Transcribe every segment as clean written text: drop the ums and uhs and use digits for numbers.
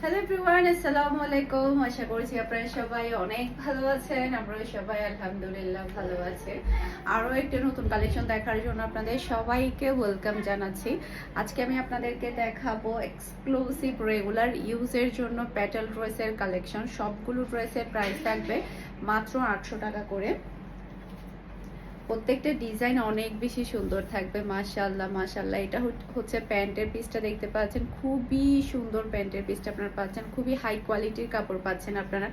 Hello everyone, আসসালামু আলাইকুম। আশা করছি আপনারা সবাই অনেক ভালো আছেন। আমরা সবাই আলহামদুলিল্লাহ ভালো আছি। আরও একটা নতুন কালেকশন দেখার জন্য আপনাদের সবাইকে ওয়েলকাম জানাচ্ছি। আজকে আমি আপনাদেরকে দেখাবো এক্সক্লুসিভ রেগুলার ইউজের জন্য প্যাটেল ড্রেসের কালেকশন। সবগুলো ড্রেসের প্রাইস থাকবে মাত্র 800 টাকা করে। প্রত্যেকটা ডিজাইন অনেক বেশি সুন্দর থাকবে। মাশাআল্লাহ মাশাআল্লাহ। এটা হচ্ছে প্যান্টের পিসটা, দেখতে পাচ্ছেন খুবই সুন্দর প্যান্টের পিসটা আপনারা পাচ্ছেন। খুবই হাই কোয়ালিটির কাপড় পাচ্ছেন আপনারা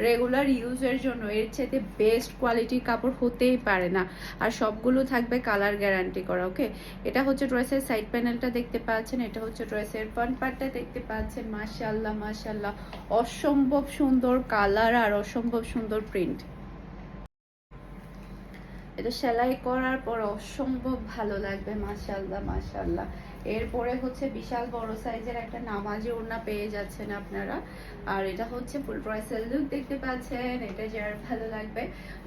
রেগুলার ইউজের জন্য। এর চাইতে বেস্ট কোয়ালিটির কাপড় হতেই পারে না। আর সবগুলো থাকবে কালার গ্যারান্টি করা। ওকে, এটা হচ্ছে ড্রেসের সাইড প্যানেলটা দেখতে পাচ্ছেন, এটা হচ্ছে ড্রেসের ফ্রন্ট পার্টটা দেখতে পাচ্ছেন। মাশাআল্লাহ মাশাআল্লাহ, অসম্ভব সুন্দর কালার আর অসম্ভব সুন্দর প্রিন্ট। এটা সেলাই করার পর অসম্ভব ভালো লাগবে। মাশাআল্লাহ মাশাআল্লাহ। এরপরে হচ্ছে বিশাল বড় সাইজের একটা নামাজি ওড়না পেয়ে যাচ্ছেন আপনারা। আর এটা হচ্ছে ফুল ড্রেসের লুক দেখতে পাচ্ছেন। এটা যার ভালো লাগবে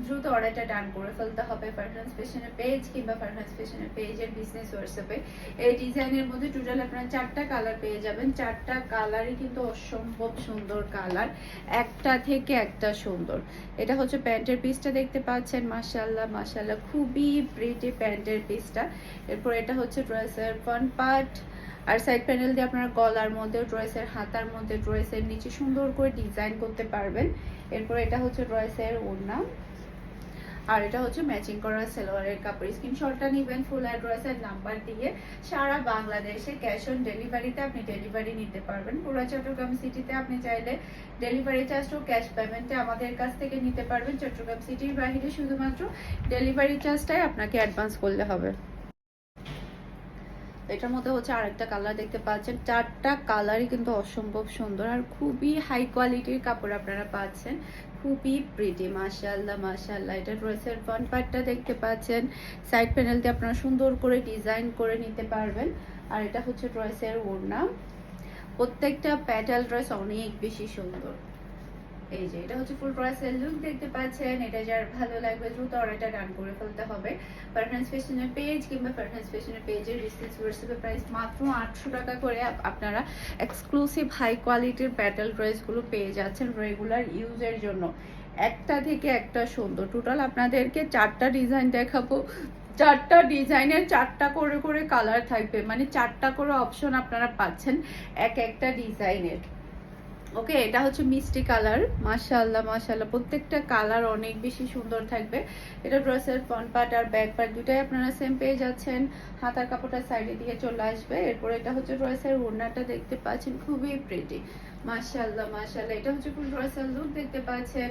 দ্রুত অর্ডারটা ডান করে ফেলতে হবে ফারহানাস ফ্যাশনের পেজ কিংবা ফারহানাস ফ্যাশনের পেজের বিজনেস হোয়াটসঅ্যাপে। এই ডিজাইনের মধ্যে টোটাল আপনারা 4টা কালার পেয়ে যাবেন। 4টা কালারই কিন্তু অসম্ভব সুন্দর কালার, একটা থেকে একটা সুন্দর। এটা হচ্ছে প্যান্টের পিসটা দেখতে পাচ্ছেন। মাশাআল্লাহ মাশাআল্লাহ, খুবই প্রিটি প্যান্টের পিসটা। এরপর এটা হচ্ছে ড্রেসের ফ্রন্ট পার্ট আর সাইড প্যানেল দিয়ে আপনারা গলার মধ্যে, ড্রেসের হাতার মধ্যে, ড্রেসের নিচে সুন্দর করে ডিজাইন করতে পারবেন। এরপর এটা হচ্ছে ড্রেসের ওড়না আর এটা হচ্ছে ম্যাচিং করা সালোয়ারের কাপড়। স্ক্রিনশটটা নেবেন ফুল অ্যাড্রেসের নাম্বার দিয়ে। সারা বাংলাদেশে ক্যাশ অন ডেলিভারিতে আপনি ডেলিভারি নিতে পারবেন। পুরো চট্টগ্রাম সিটিতে আপনি চাইলে ডেলিভারি চার্জ ও ক্যাশ পেমেন্টে আমাদের কাছ থেকে নিতে পারবেন। চট্টগ্রাম সিটির বাইরে শুধুমাত্র ডেলিভারি চার্জটাই আপনাকে অ্যাডভান্স করলে হবে। এটার মধ্যে হচ্ছে আরেকটা কালার দেখতে পাচ্ছেন। 4টা কালারই কিন্তু অসম্ভব সুন্দর আর খুবই হাই কোয়ালিটির কাপড় আপনারা পাচ্ছেন। খুবই প্রিটি। মাশাআল্লাহ মাশাআল্লাহ। এটা ড্রেসের ফ্রন্ট পার্টটা দেখতে পাচ্ছেন। সাইড প্যানেলতে আপনারা সুন্দর করে ডিজাইন করে নিতে পারবেন। আর এটা হচ্ছে ড্রেসের ওড়না। প্রত্যেকটা প্যাটেল ড্রেস অনেক বেশি সুন্দর। এই যে এটা হচ্ছে ফুল ড্রেসের লুক দেখতে পাচ্ছেন। এটা যার ভালো লাগবে দ্রুত অর্ডারটা ডান করে ফেলতে হবে ফারহানাস ফ্যাশনের পেজ কিংবা ফারহানাস ফ্যাশনের পেজের বিজনেস হোয়াটসঅ্যাপে। প্রাইস মাত্র 800 টাকা করে আপনারা এক্সক্লুসিভ হাই কোয়ালিটির প্যাটেল ড্রেসগুলো পেয়ে যাচ্ছেন রেগুলার ইউজের জন্য। একটা থেকে একটা সুন্দর। টোটাল আপনাদেরকে 4টা ডিজাইন দেখাবো। 4টা ডিজাইনের 4টা করে করে কালার থাকবে, মানে 4টা করে অপশন আপনারা পাচ্ছেন এক একটা ডিজাইনের। ওকে, এটা হচ্ছে মিষ্টি কালার। মাশাআল্লাহ মাশাআল্লাহ, প্রত্যেকটা কালার অনেক বেশি সুন্দর থাকবে। এটা ড্রেসের ফ্রন্ট পার্ট আর ব্যাক পার্ট দুটাই আপনারা সেম পেয়ে যাচ্ছেন। হাতার কাপড়টা সাইডে দিয়ে চলে আসবে। এরপর এটা হচ্ছে ড্রেসের ওড়নাটা দেখতে পাচ্ছেন, খুবই প্রিটি। মাশাআল্লাহ মাশাআল্লাহ। এটা হচ্ছে ফুল ড্রেসের লুক দেখতে পাচ্ছেন।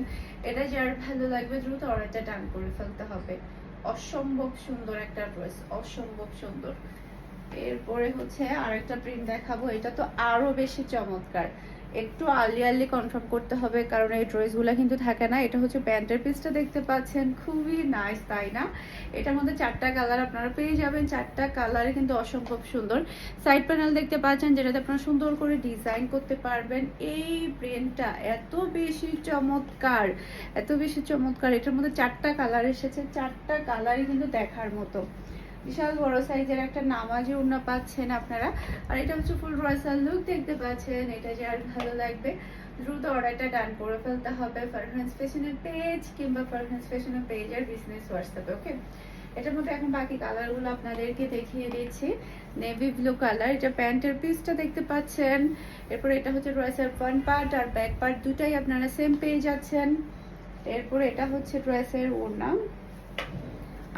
এটা যার ভালো লাগবে দ্রুত অর্ডারটা ডান করে ফেলতে হবে। অসম্ভব সুন্দর একটা ড্রেস, অসম্ভব সুন্দর। এরপরে হচ্ছে আরেকটা প্রিন্ট দেখাবো। এটা তো আরো বেশি চমৎকার। একটু আর্লি কনফার্ম করতে হবে কারণ এই ড্রেসগুলো কিন্তু থাকে না। এটা হচ্ছে প্যান্টের পিসটা দেখতে পাচ্ছেন, খুবই নাইস তাই না? এটার মধ্যে 4টা কালার আপনারা পেয়ে যাবেন। 4টা কালারে কিন্তু অসম্ভব সুন্দর। সাইড প্যানেল দেখতে পাচ্ছেন যেটাতে আপনারা সুন্দর করে ডিজাইন করতে পারবেন। এই প্রিন্টটা এত বেশি চমৎকার, এত বেশি চমৎকার। এটার মধ্যে 4টা কালার এসেছে। 4টা কালারই কিন্তু দেখার মতো। বিশাল বড় সাইজের একটা নামাজি ওড়না পাচ্ছেন আপনারা। আর এটা হচ্ছে ফুল ড্রেসের লুক দেখতে পাচ্ছেন। এটা যার ভালো লাগবে দ্রুত অর্ডারটা ডান করে ফেলতে হবে ফারহানাস ফ্যাশনের পেজ কিংবা ফারহানাস ফ্যাশনের পেজের বিজনেস হোয়াটসঅ্যাপে। ওকে, এটার মধ্যে এখন বাকি কালারগুলো আপনাদেরকে দেখিয়ে দিচ্ছি। Navy blue colour. এটা প্যান্টের পিসটা দেখতে পাচ্ছেন। এরপর এটা হচ্ছে ড্রেসের ফ্রন্ট পার্ট আর ব্যাক পার্ট দুটাই আপনারা সেম পেয়ে যাচ্ছেন। এরপর এটা হচ্ছে ড্রেসের ওড়না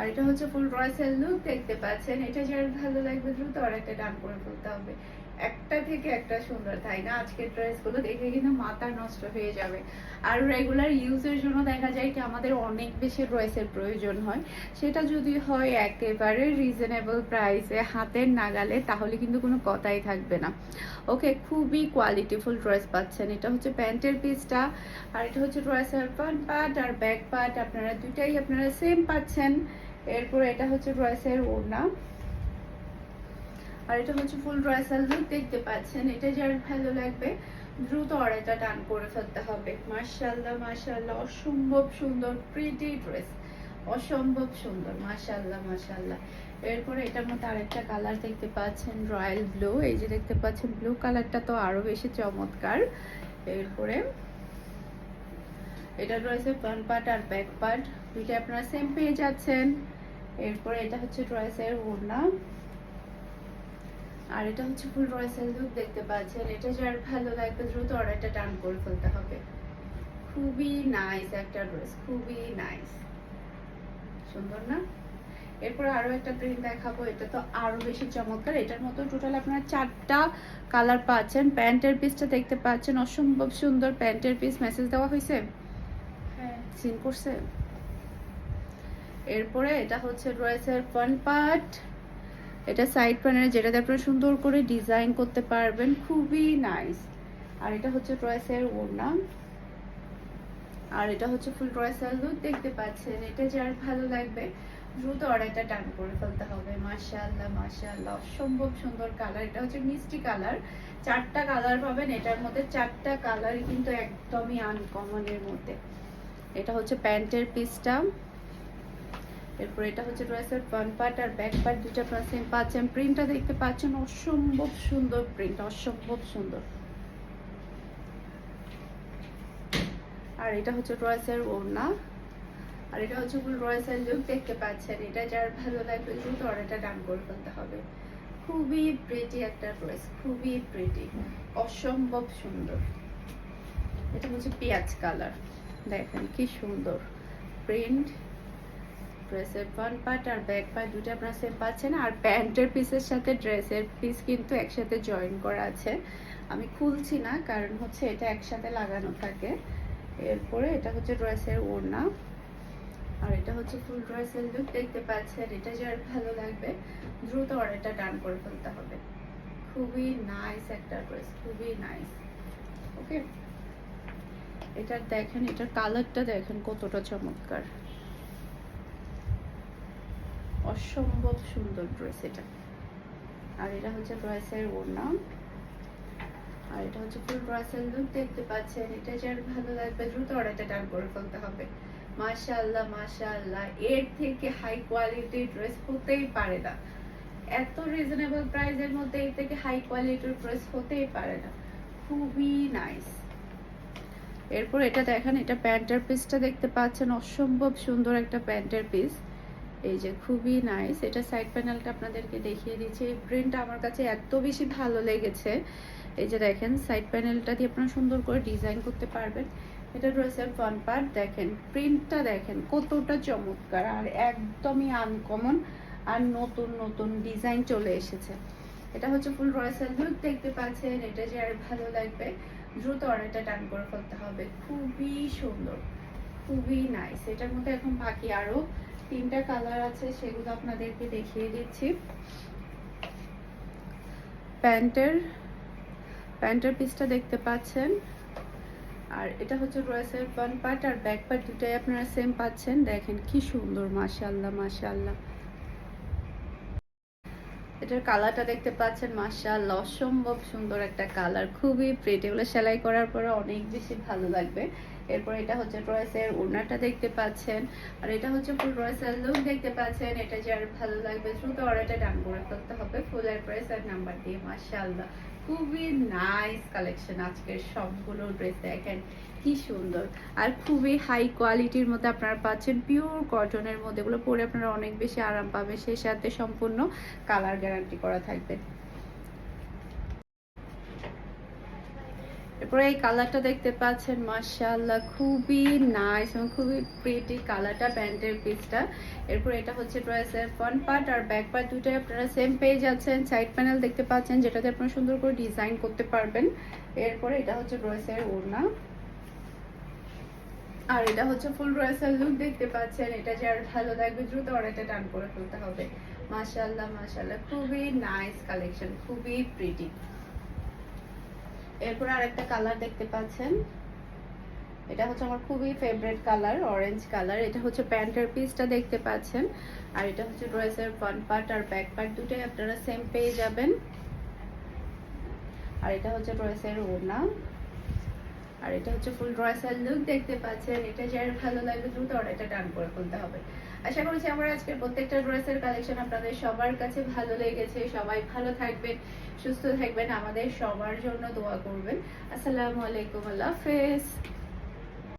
আর এটা হচ্ছে ফুল ড্রেসের লুক দেখতে পাচ্ছেন। এটা যার ভালো লাগবে দ্রুত অর্ডারটা ডান করে ফেলতে হবে। একটা থেকে একটা সুন্দর তাই না? আজকের ড্রেসগুলো দেখে কিন্তু মাথা নষ্ট হয়ে যাবে। আর রেগুলার ইউজের জন্য দেখা যায় কি আমাদের অনেক বেশি ড্রেসের প্রয়োজন হয়। সেটা যদি হয় একেবারে রিজনেবল প্রাইসে হাতের নাগালে, তাহলে কিন্তু কোনো কথাই থাকবে না। ওকে, খুবই কোয়ালিটিফুল ড্রেস পাচ্ছেন। এটা হচ্ছে প্যান্টের পিসটা আর এটা হচ্ছে ড্রেসের ফ্রন্ট পার্ট আর ব্যাক পার্ট আপনারা দুটাই আপনারা সেম পাচ্ছেন। এরপর এটা হচ্ছে ড্রেসের ওড়না আর এটা হচ্ছে ফুল ড্রেসের লুক দেখতে পাচ্ছেন। এটা যার ভালো লাগবে দ্রুত অর্ডারটা ডান করে ফেলতে হবে। মাশাআল্লাহ মাশাআল্লাহ, অসম্ভব সুন্দর প্রিটি ড্রেস, অসম্ভব সুন্দর। মাশাআল্লাহ মাশাআল্লাহ। এরপরে এটার মধ্যে আরেকটা কালার দেখতে পাচ্ছেন রয়্যাল ব্লু, এই যে দেখতে পাচ্ছেন ব্লু কালারটা তো আরো বেশি চমৎকার। এরপরে এটা রয়েছে ফ্রন্ট পার্ট আর ব্যাক পার্ট দুইটা আপনারা সেম পেয়ে যাচ্ছেন। এরপরে এটা হচ্ছে ড্রেসের ওড়না, আর এটা হচ্ছে ফুল রয়েসেল লুক দেখতে পাচ্ছেন। এটা যার ভালো লাগবে দ্রুত অর্ডারটা টান করে ফেলতে হবে। খুবই নাইস একটা ড্রেস, খুবই নাইস, সুন্দর না? এরপর আরো একটা প্রিন্ট দেখাবো, এটা তো আরো বেশি চমৎকার। এটার মতো টোটাল আপনারা 4টা কালার পাচ্ছেন। প্যান্টের পিসটা দেখতে পাচ্ছেন, অসম্ভব সুন্দর প্যান্টের পিস। মেসেজ দেওয়া হয়েছে, হ্যাঁ সিন করছে। এরপরে এটা হচ্ছে ড্রেসের ফ্রন্ট পার্ট, এটা সাইড প্যানেলে যেটাতে আপনারা সুন্দর করে ডিজাইন করতে পারবেন, খুবই নাইস। আর এটা হচ্ছে ড্রেসের ওড়না, আর এটা হচ্ছে ফুল ড্রেসের লুক দেখতে পাচ্ছেন। এটা যার ভালো লাগবে দ্রুত অর্ডারটা টান করে ফেলতে হবে। মাশাআল্লাহ মাশাআল্লাহ, অসম্ভব সুন্দর কালার। এটা হচ্ছে মিষ্টি কালার, 4টা কালার পাবেন এটার মধ্যে। 4টা কালারই কিন্তু একদমই আনকমনের মধ্যে। এটা হচ্ছে প্যান্টের পিসটা। এরপর এটা হচ্ছে ড্রেসের ফ্রন্ট পার্ট আর ব্যাক পার্ট দুটো সেম পাচ্ছেন। প্রিন্টটা দেখতে পাচ্ছেন, অসম্ভব সুন্দর প্রিন্ট, অসম্ভব সুন্দর। আর এটা হচ্ছে ড্রেসের ওড়না, আর এটা হচ্ছে ফুল ড্রেসের লুক দেখতে পাচ্ছেন। এটা যার ভালো লাগবে দ্রুত অর্ডারটা ডান করে ফেলতে হবে। খুবই প্রিটি একটা ড্রেস, খুবই প্রিটি, অসম্ভব সুন্দর। এটা হচ্ছে পেঁয়াজ কালার, দেখেন কি সুন্দর প্রিন্ট। ড্রেসের ফ্রন্ট পার্ট আর ব্যাক পার্ট দুটো আপনারা সেম পাচ্ছেন। আর প্যান্টের পিসের সাথে ড্রেসের পিস কিন্তু একসাথে জয়েন করা আছে। আমি খুলছি না কারণ হচ্ছে এটা একসাথে লাগানো থাকে। এরপরে এটা হচ্ছে ড্রেসের ওড়না, আর এটা হচ্ছে ফুল ড্রেসের লুক দেখতে পাচ্ছেন। এটা যার ভালো লাগবে দ্রুত অর্ডারটা ডান করে ফেলতে হবে। খুবই নাইস একটা ড্রেস, খুবই নাইস। ওকে, এটা দেখেন, এটার কালারটা দেখেন কতটা চমৎকার, অসম্ভব সুন্দর ড্রেস এটা। আর এটা হচ্ছে ড্রেসের ওড়না, আর এটা হচ্ছে ফুল ড্রেসের লুক দেখতে পাচ্ছেন। এটা যার ভালো লাগবে দ্রুত অর্ডারটা ডান করে ফেলতে হবে। মাশাআল্লাহ মাশাআল্লাহ, এর থেকে হাই কোয়ালিটির ড্রেস হতেই পারে না। এত রিজনেবল প্রাইসের মধ্যে এর থেকে হাই কোয়ালিটির ড্রেস হতেই পারে না। খুবই নাইস। এরপর এটা দেখেন, এটা প্যান্টের পিসটা দেখতে পাচ্ছেন, অসম্ভব সুন্দর একটা প্যান্টের পিস। এই যে খুবই নাইস। এটা সাইড প্যানেলটা আপনাদেরকে দেখিয়ে দিচ্ছি। এই প্রিন্টটা আমার কাছে এত বেশি ভালো লেগেছে। এই যে দেখেন, সাইড প্যানেলটা দিয়ে আপনারা সুন্দর করে ডিজাইন করতে পারবেন। এটা ড্রেসের ফ্রন্ট পার্ট, দেখেন প্রিন্টটা দেখেন কতটা চমৎকার, আর একদমই আনকমন, আর নতুন নতুন ডিজাইন চলে এসেছে। এটা হচ্ছে ফুল ড্রেসের লুক দেখতে পাচ্ছেন। এটা যে আর ভালো লাগবে দ্রুত অর্ডারটা ডান করে ফেলতে হবে। খুবই সুন্দর, খুবই নাইস। এটার মধ্যে এখন বাকি আরো 3টা কালার আছে, সেগুলো আপনাদেরকে দেখিয়ে দিচ্ছি। প্যান্টের পিসটা দেখতে পাচ্ছেন, আর এটা হচ্ছে ড্রেসের ফ্রন্ট পার্ট আর ব্যাক পার্ট দুটাই আপনারা সেম পাচ্ছেন। দেখেন কি সুন্দর, মাশাআল্লাহ মাশাআল্লাহ। এটার কালারটা দেখতে পাচ্ছেন, মাশাআল্লাহ অসম্ভব সুন্দর একটা কালার, খুবই প্রিটি। এগুলো সেলাই করার পরে অনেক বেশি ভালো লাগবে। এরপর এটা হচ্ছে ড্রেসের ওড়নাটা দেখতে পাচ্ছেন, আর এটা হচ্ছে ফুল ড্রেসের লুক দেখতে পাচ্ছেন। এটা যার ভালো লাগবে দ্রুত অর্ডারটা ডান করে ফেলতে হবে ফুলের প্রাইস আর নাম্বার দিয়ে। মাশাআল্লাহ, খুবই নাইস কালেকশন আজকের সবগুলো ড্রেস। দেখেন কি সুন্দর, আর খুবই হাই কোয়ালিটির মধ্যে আপনারা পাচ্ছেন, পিওর কটনের মধ্যে। এগুলো পরে আপনারা অনেক বেশি আরাম পাবেন, সেই সাথে সম্পূর্ণ কালার গ্যারান্টি করা থাকবে। এরপরে এই কালারটা দেখতে পাচ্ছেন, মাশাআল্লাহ খুবই নাইস এবং খুবই প্রিটি কালারটা, প্যান্টের পিসটা। এরপর এটা হচ্ছে ড্রেসের ফ্রন্ট পার্ট আর ব্যাক পার্ট দুটোই আপনারা সেম পেয়ে যাচ্ছেন। সাইড প্যানেল দেখতে পাচ্ছেন, যেটাতে আপনারা সুন্দর করে ডিজাইন করতে পারবেন। এরপরে এটা হচ্ছে ড্রেসের ওড়না, আর এটা হচ্ছে ফুল ড্রেসের লুক দেখতে পাচ্ছেন। এটা যার ভালো লাগবে দ্রুত অর্ডারটা ডান করে ফেলতে হবে। মাশাআল্লাহ মাশাআল্লাহ, খুবই নাইস কালেকশন, খুবই প্রিটি। এরপর আরেকটা কালার দেখতে পাচ্ছেন, এটা হচ্ছে আমার খুবই ফেভারিট কালার, অরেঞ্জ কালার। এটা হচ্ছে প্যান্টের পিসটা দেখতে পাচ্ছেন, আর এটা হচ্ছে ড্রেসের ফ্রন্ট পার্ট আর ব্যাক পার্ট দুটোই আপনারা সেম পেয়ে যাবেন। আর এটা হচ্ছে ড্রেসের ওড়না, আর এটা হচ্ছে ফুল ড্রেসের লুক দেখতে পাচ্ছেন। এটা যার ভালো লাগবে দ্রুত অর্ডারটা ডান করে ফেলতে হবে। আশা করছি আমার আজকের প্রত্যেকটা ড্রেসের কালেকশন আপনাদের সবার কাছে ভালো লেগেছে। সবাই ভালো থাকবেন, সুস্থ থাকবেন, আমাদের সবার জন্য দোয়া করবেন। আসসালামু আলাইকুম, আল্লাহ হাফেজ।